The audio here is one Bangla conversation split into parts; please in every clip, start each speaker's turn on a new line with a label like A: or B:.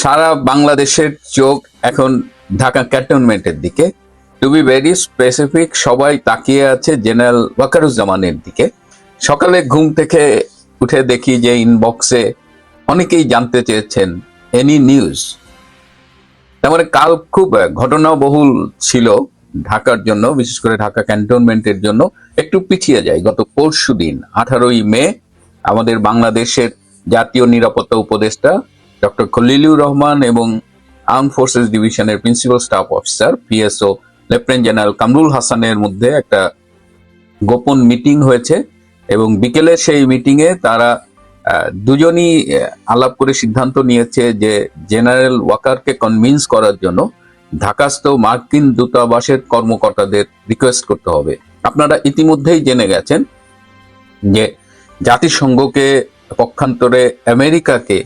A: সারা বাংলাদেশের চোখ এখন ঢাকা ক্যান্টনমেন্টের দিকে। টু বি ভেরি স্পেসিফিক, সবাই তাকিয়ে আছে জেনারেল ওয়াকারুজ্জামানের দিকে। সকালে ঘুম থেকে উঠে দেখি যে ইনবক্সে অনেকেই জানতে চেয়েছেন এনি নিউজ। তার মানে কাল খুব ঘটনাবহুল ছিল ঢাকার জন্য, বিশেষ করে ঢাকা ক্যান্টনমেন্টের জন্য। একটু পিছিয়ে যায়, গত পরশু দিন 18ই মে আমাদের বাংলাদেশের জাতীয় নিরাপত্তা উপদেষ্টা ডক্টর খলিলুর রহমান এবং আর্ম ফোর্সেস ডিভিশনের principal staff officer PSO lieutenant general Kamrul হাসানের মধ্যে একটা গোপন মিটিং হয়েছে এবং বিকেলে সেই মিটিংয়ে তারা দুজনই আলাপ করে সিদ্ধান্ত নিয়েছে যে জেনারেল ওয়াকারকে কনভিন্স করার জন্য ঢাকাস্থ মার্কিন দূতাবাসের কর্মকর্তাদের রিকোয়েস্ট করতে হবে। আপনারা ইতিমধ্যেই জেনে গেছেন যে জাতিসংঘকে পক্ষান্তরে আমেরিকাকে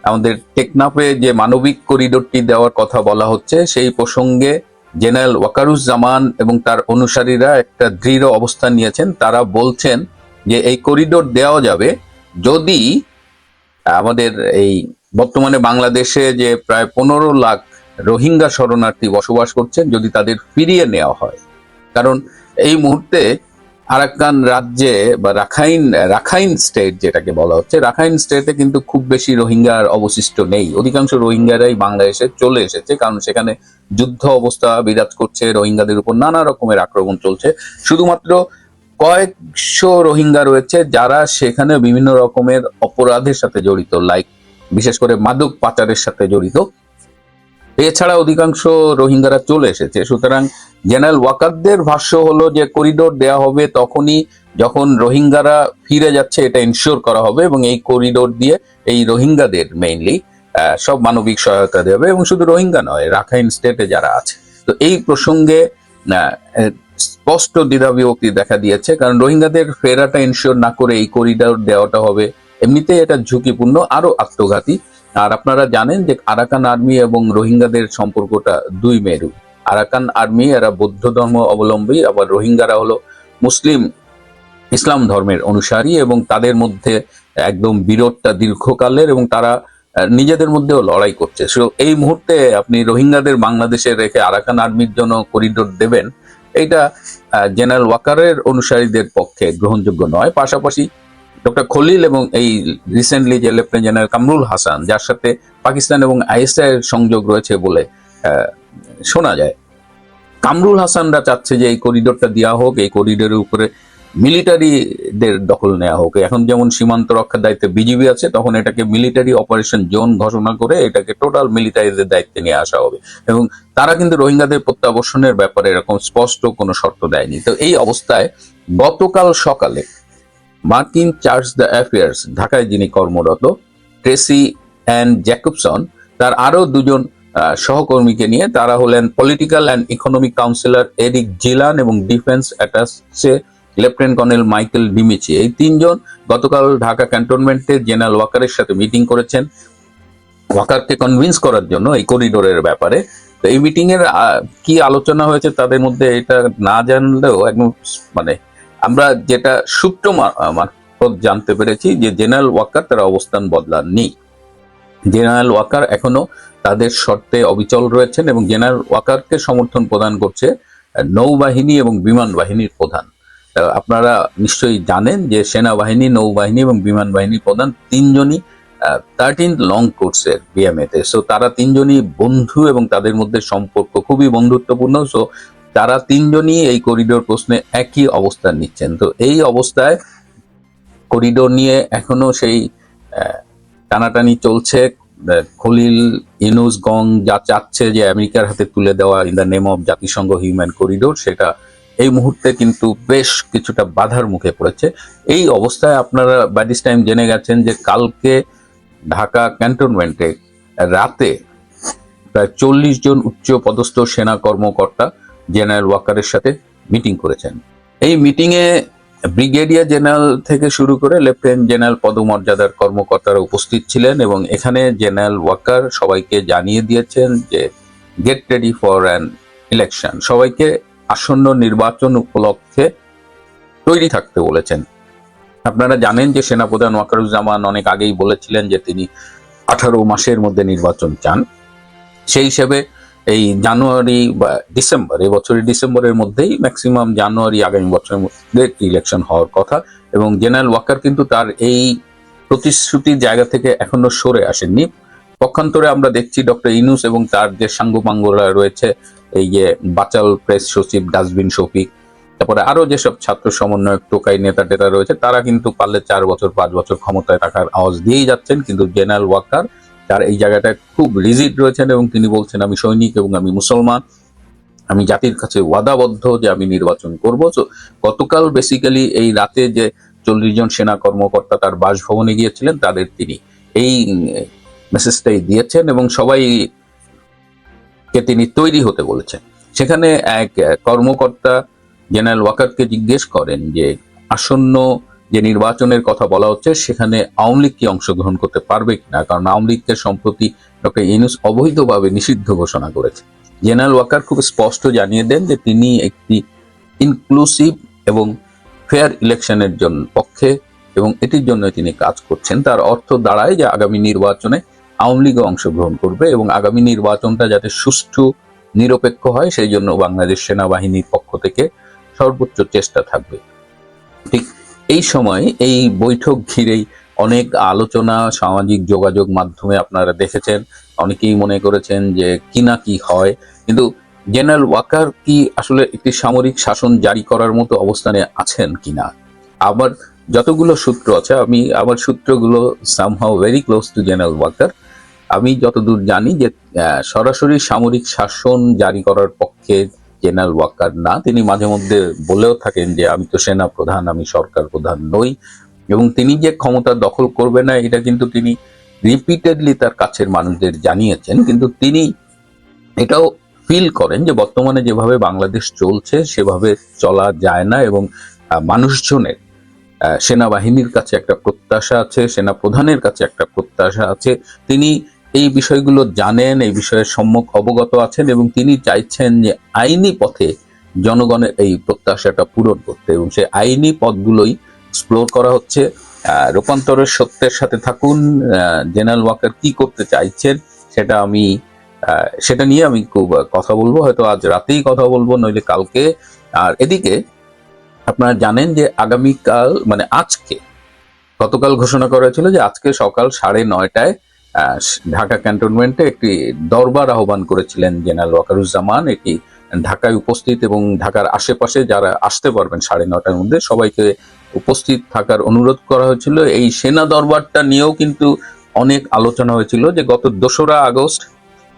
A: আমাদের টেকনাফে যে মানবিক করিডোরটি দেওয়ার কথা বলা হচ্ছে, সেই প্রসঙ্গে জেনারেল ওয়াকারুজ্জামান এবং তার অনুসারীরা একটা দৃঢ় অবস্থান নিয়েছেন। তারা বলছেন যে এই করিডোর দেওয়া যাবে যদি আমাদের এই বর্তমানে বাংলাদেশে যে প্রায় 15 লাখ রোহিঙ্গা শরণার্থী বসবাস করছেন, যদি তাদের ফিরিয়ে নেওয়া হয়। কারণ এই মুহূর্তে আরাকান রাজ্যে বা রাখাইন স্টেট যেটাকে বলা হচ্ছে, রাখাইন স্টেটে কিন্তু খুব বেশি রোহিঙ্গার অবশিষ্ট নেই। অধিকাংশ রোহিঙ্গারাই বাংলাদেশে চলে এসেছে, কারণ সেখানে যুদ্ধ অবস্থা বিরাজ করছে, রোহিঙ্গাদের উপর নানা রকমের আক্রমণ চলছে। শুধুমাত্র কয়েকশো রোহিঙ্গা রয়েছে যারা সেখানে বিভিন্ন রকমের অপরাধের সাথে জড়িত, লাইক বিশেষ করে মাদক পাচারের সাথে জড়িত। এছাড়া অধিকাংশ রোহিঙ্গারা চলে এসেছে। সুতরাং জেনারেল ওয়াকারদের ভাষ্য হলো যে করিডোর দেয়া হবে তখনই যখন রোহিঙ্গারা ফিরে যাচ্ছে, এটা ইনশিওর করা হবে এবং এই করিডোর দিয়ে এই রোহিঙ্গাদের মেইনলি সব মানবিক সহায়তা দেবে এবং শুধু রোহিঙ্গা নয়, রাখাইন স্টেটে যারা আছে। তো এই প্রসঙ্গে স্পষ্ট দ্বিধাবিভক্তি দেখা দিয়েছে, কারণ রোহিঙ্গাদের ফেরাটা ইনশিওর না করে এই করিডোর দেওয়াটা হবে এমনিতেই এটা ঝুঁকিপূর্ণ, আরো আত্মঘাতী। আর আপনারা জানেন যে আরাকান আর্মি এবং রোহিঙ্গাদের সম্পর্কটা দুই মেরু। আরাকান আর্মি এরা বৌদ্ধ ধর্ম অবলম্বী, আবার রোহিঙ্গারা হলো মুসলিম ইসলাম ধর্মের অনুসারী এবং তাদের মধ্যে একদম বিরোধটা দীর্ঘকালের এবং তারা নিজেদের মধ্যেও লড়াই করছে। সো এই মুহূর্তে আপনি রোহিঙ্গাদের বাংলাদেশে রেখে আরাকান আর্মির জন্য করিডোর দেবেন, এইটা জেনারেল ওয়াকারের অনুসারীদের পক্ষে গ্রহণযোগ্য নয়। পাশাপাশি ডক্টর খলিল এবং এই রিসেন্টলি যে লেফটেন্যান্ট জেনারেল কামরুল হাসান, যার সাথে পাকিস্তান এবং আইএসআই এর সংযোগ রয়েছে বলে শোনা যায়, কামরুল হাসানরা চাচ্ছে যে এই করিডোরটা দেওয়া হোক, এই করিডোরের উপরে মিলিটারিদের দখল নেওয়া হোক। এখন যেমন সীমান্ত রক্ষার দায়িত্বে বিজিবি আছে, তখন এটাকে মিলিটারি অপারেশন জোন ঘোষণা করে এটাকে টোটাল মিলিটারিদের দায়িত্বে নিয়ে আসা হবে এবং তারা কিন্তু রোহিঙ্গাদের প্রত্যাবর্ষণের ব্যাপারে এরকম স্পষ্ট কোনো শর্ত দেয়নি। তো এই অবস্থায় গতকাল সকালে মার্কিন চার্জ দ্য অ্যাফেয়ার্স ঢাকায় যিনি কর্মরত ট্রেসি অ্যান্ড জ্যাকবসন, তার আরো দুজন সহকর্মীকে নিয়ে, তারা হলেন political and economic counsellor Eric Jillan এবং defence attache lieutenant colonel Michael Dimichi. এই তিনজন গতকাল ঢাকা ক্যান্টনমেন্টে জেনারেল ওয়াকারের সাথে মিটিং করেছেন ওয়াকারকে কনভিন্স করার জন্য এই করিডোরের ব্যাপারে। তো এই মিটিং এর কি আলোচনা হয়েছে তাদের মধ্যে, এটা না জানলেও একদম মানে আমরা যেটা সূত্র মারফত জানতে পেরেছি যে জেনারেল ওয়াকার তারা অবস্থান বদলাননি। জেনারেল ওয়াকার এখনো তাদের শর্তে অবিচল রয়েছেন এবং জেনারেল ওয়াকারকে সমর্থন প্রদান করছে নৌবাহিনী এবং বিমান বাহিনীর প্রধান। আপনারা নিশ্চয়ই জানেন যে সেনাবাহিনী, নৌবাহিনী এবং বিমান বাহিনীর প্রধান তিনজনই 13th লং কোর্সের বিএমএতে। সো তারা তিনজনই বন্ধু এবং তাদের মধ্যে সম্পর্ক খুবই বন্ধুত্বপূর্ণ। সো তারা তিনজনই এই করিডোর প্রশ্নে একই অবস্থান নিচ্ছেন। তো এই অবস্থায় করিডোর নিয়ে এখনো সেই টানাটানি চলছে। খলিল ইউনুস গং যা চাচ্ছে যে আমেরিকার হাতে তুলে দেওয়া ইন দ্য নেম অফ জাতিসংঘ হিউম্যান করিডোর, সেটা এই মুহূর্তে কিন্তু বেশ কিছুটা বাধার মুখে পড়েছে। এই অবস্থায় আপনারা বাই দিস টাইম জেনে গেছেন যে কালকে ঢাকা ক্যান্টনমেন্টে রাতে প্রায় 40 জন উচ্চ পদস্থ সেনা কর্মকর্তা জেনারেল ওয়াকারের সাথে মিটিং করেছেন। এই মিটিংয়ে ব্রিগেডিয়ার জেনারেল থেকে শুরু করে লেফটেন্যান্ট জেনারেল পদমর্যাদার কর্মকর্তারা উপস্থিত ছিলেন এবং এখানে জেনারেল ওয়াকার সবাইকে জানিয়ে দিয়েছেন যে get ready for an election, সবাইকে আসন্ন নির্বাচন উপলক্ষে তৈরি থাকতে বলেছেন। আপনারা জানেন যে সেনাপ্রধান ওয়াকারুজ্জামান অনেক আগেই বলেছিলেন যে তিনি 18 মাসের মধ্যে নির্বাচন চান। সেই হিসেবে এই জানুয়ারি বা ডিসেম্বর, এবছরের ডিসেম্বরের মধ্যেই ম্যাক্সিমাম জানুয়ারি আগামী বছরের মধ্যে ইলেকশন হওয়ার কথা। এবং জেনারেল ওয়াকার কিন্তু তার এই প্রতিশ্রুতির জায়গা থেকে এখনো সরে আসেননি। পক্ষান্তরে আমরা দেখছি ডক্টর ইউনূস এবং তার যে সাঙ্গপাঙ্গরা রয়েছে, এই যে বাচাল প্রেস সচিব ডাস্টবিন শফিক, তারপরে আরো যেসব ছাত্র সমন্বয়ক টোকাই নেতা টেতা রয়েছে, তারা কিন্তু পারলে 4 বছর 5 বছর ক্ষমতায় থাকার আওয়াজ দিয়েই যাচ্ছেন। কিন্তু জেনারেল ওয়াকার তার এই জায়গাটায় খুব রিজিড রয়েছেন এবং তিনি বলছেন আমি সৈনিক এবং আমি মুসলমান, আমি জাতির কাছে ওয়াদাবদ্ধ যে আমি নির্বাচন করব। তো গতকাল বেসিক্যালি এই রাতে যে 40 জন সেনা কর্মকর্তা তার বাসভবনে গিয়েছিলেন, তাদের তিনি এই মেসেজটাই দিয়েছেন এবং সবাইকে তিনি তৈরি হতে বলেছেন। সেখানে এক কর্মকর্তা জেনারেল ওয়াকারকে জিজ্ঞেস করেন যে আসন্ন যে নির্বাচনের কথা বলা হচ্ছে সেখানে আওয়ামী লীগ কি অংশগ্রহণ করতে পারবে কিনা, কারণ আওয়ামী লীগকে সম্প্রতি ডক্টর ইউনূস অবৈধভাবে নিষিদ্ধ ঘোষণা করেছে। জেনারেল ওয়াকার খুব স্পষ্ট জানিয়ে দেন যে তিনি একটি ইনক্লুসিভ এবং ফেয়ার ইলেকশনের জন্য পক্ষে এবং এটির জন্য তিনি কাজ করছেন। তার অর্থ দাঁড়ায় যে আগামী নির্বাচনে আওয়ামী লীগও অংশগ্রহণ করবে এবং আগামী নির্বাচনটা যাতে সুষ্ঠু নিরপেক্ষ হয় সেই জন্য বাংলাদেশ সেনাবাহিনীর পক্ষ থেকে সর্বোচ্চ চেষ্টা থাকবে। ঠিক এই সময় এই বৈঠক ঘিরেই অনেক আলোচনা সামাজিক যোগাযোগ মাধ্যমে আপনারা দেখেছেন। অনেকেই মনে করেছেন যে কি না কি হয়, কিন্তু জেনারেল ওয়াকার কি আসলে একটি সামরিক শাসন জারি করার মতো অবস্থানে আছেন কিনা। আবার যতগুলো সূত্র আছে, আমি আমার সূত্রগুলো somehow very close to General Walker. আমি যতদূর জানি যে সরাসরি সামরিক শাসন জারি করার পক্ষে জেনারেল ওয়াকার না। তিনি মাঝে মধ্যে বলেও থাকেন যে আমি তো সেনা প্রধান, আমি সরকার প্রধান নই। এবং তিনি যে ক্ষমতা দখল করবে না এটা কিন্তু তিনি রিপিটেডলি তার কাছের মানুষদের জানিয়েছেন। কিন্তু তিনি এটাও ফিল করেন যে বর্তমানে যেভাবে বাংলাদেশ চলছে সেভাবে চলা যায় না এবং মানুষজনের সেনাবাহিনীর কাছে একটা প্রত্যাশা আছে, সেনা প্রধানের কাছে একটা প্রত্যাশা আছে। তিনি এই বিষয়গুলো জানেন, এই বিষয়ে সম্যক অবগত আছেন এবং তিনি চাইছেন যে আইনি পথে জনগণের এই প্রত্যাশাটা পূরণ করতে, এবং সেই আইনি পথগুলোই এক্সপ্লোর করা হচ্ছে। রূপান্তরের সত্যের সাথে থাকুন। জেনারেল ওয়াকার কি করতে চাইছেন সেটা নিয়ে আমি খুব কথা বলবো, হয়তো আজ রাতেই কথা বলবো, নইলে কালকে। আর এদিকে আপনারা জানেন যে আগামীকাল মানে গতকাল ঘোষণা করা হয়েছিল যে আজকে সকাল 9:30টায় ঢাকা ক্যান্টনমেন্টে একটি দরবার আহ্বান করেছিলেন জেনারেল ওয়াকারুজ্জামান। এটি ঢাকায় উপস্থিত এবং ঢাকার আশেপাশে যারা আসতে পারবেন 9:30টার মধ্যে সবাইকে উপস্থিত থাকার অনুরোধ করা হয়েছিল। এই সেনা দরবারটা নিয়েও কিন্তু অনেক আলোচনা হয়েছিল যে গত 2রা আগস্ট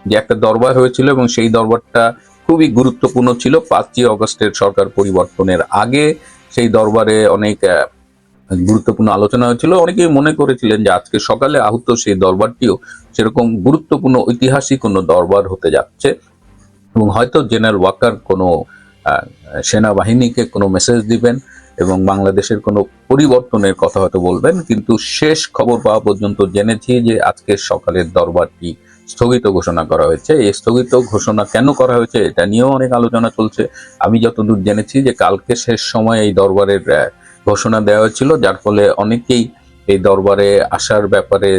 A: যে একটা দরবার হয়েছিল এবং সেই দরবারটা খুবই গুরুত্বপূর্ণ ছিল। 5ই আগস্টের সরকার পরিবর্তনের আগে সেই দরবারে অনেক গুরুত্বপূর্ণ আলোচনা হয়েছিল। অনেকেই মনে করেছিলেন যে আজকে সকালে আহত সেই দরবারটিও সেরকম গুরুত্বপূর্ণ ঐতিহাসিক কোনো দরবার হতে যাচ্ছে এবং হয়তো জেনারেল ওয়াকার কোনো সেনাবাহিনীকে কোনো মেসেজ দিবেন এবং বাংলাদেশের কোনো পরিবর্তনের কথা হয়তো বলবেন। কিন্তু শেষ খবর পাওয়া পর্যন্ত জেনেছি যে আজকের সকালের দরবারটি স্থগিত ঘোষণা করা হয়েছে। এই স্থগিত ঘোষণা কেন করা হয়েছে এটা নিয়েও অনেক আলোচনা চলছে। আমি যতদূর জেনেছি যে কালকে শেষ সময় এই দরবারের ঘোষণা দেওয়া হয়েছিল, যার ফলে অনেকেই এই দরবারে আসার ব্যাপারে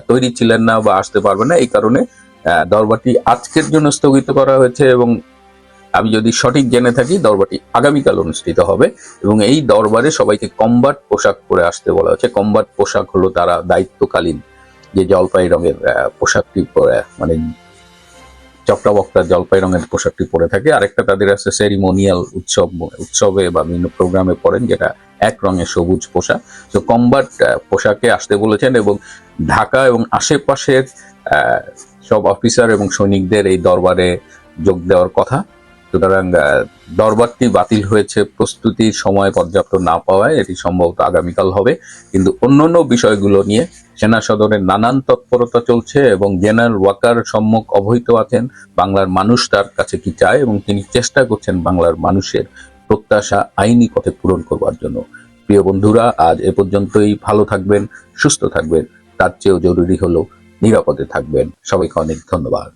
A: তৈরি ছিলেন না বা আসতে পারবে না। এই কারণে দরবারটি আজকের জন্য স্থগিত করা হয়েছে এবং আমি যদি সঠিক জেনে থাকি দরবারটি আগামীকাল অনুষ্ঠিত হবে এবং এই দরবারে সবাইকে কমবাট পোশাক পরে আসতে বলা হয়েছে। কমবাট পোশাক হলো তারা দায়িত্বকালীন যে জলপাই রঙের পোশাকটি পরে, মানে চক্রাবক্তা জলপাই রঙের পোশাকটি পরে থাকে। আরেকটা তাদের আছে সেরিমোনিয়াল উৎসবে বা বিভিন্ন প্রোগ্রামে পরেন, যেটা এক রঙের সবুজ পোশাক। তো কমবাট পোশাকে আসতে বলেছেন এবং ঢাকা এবং আশেপাশের সব অফিসার এবং সৈনিকদের এই দরবারে যোগ দেওয়ার কথা। সুতরাং দরবারটি বাতিল হয়েছে প্রস্তুতির সময় পর্যাপ্ত না পাওয়ায়, এটি সম্ভবত আগামীকাল হবে। কিন্তু অন্যান্য বিষয়গুলো নিয়ে সেনা সদরের নানান তৎপরতা চলছে এবং জেনারেল ওয়াকার সম্মুখ অবহিত আছেন বাংলার মানুষ তার কাছে কি চায় এবং তিনি চেষ্টা করছেন বাংলার মানুষের প্রত্যাশা আইনি পথে পূরণ করবার জন্য। প্রিয় বন্ধুরা, আজ এ পর্যন্তই। ভালো থাকবেন, সুস্থ থাকবেন, তার চেয়েও জরুরি হলো নিরাপদে থাকবেন। সবাইকে অনেক ধন্যবাদ।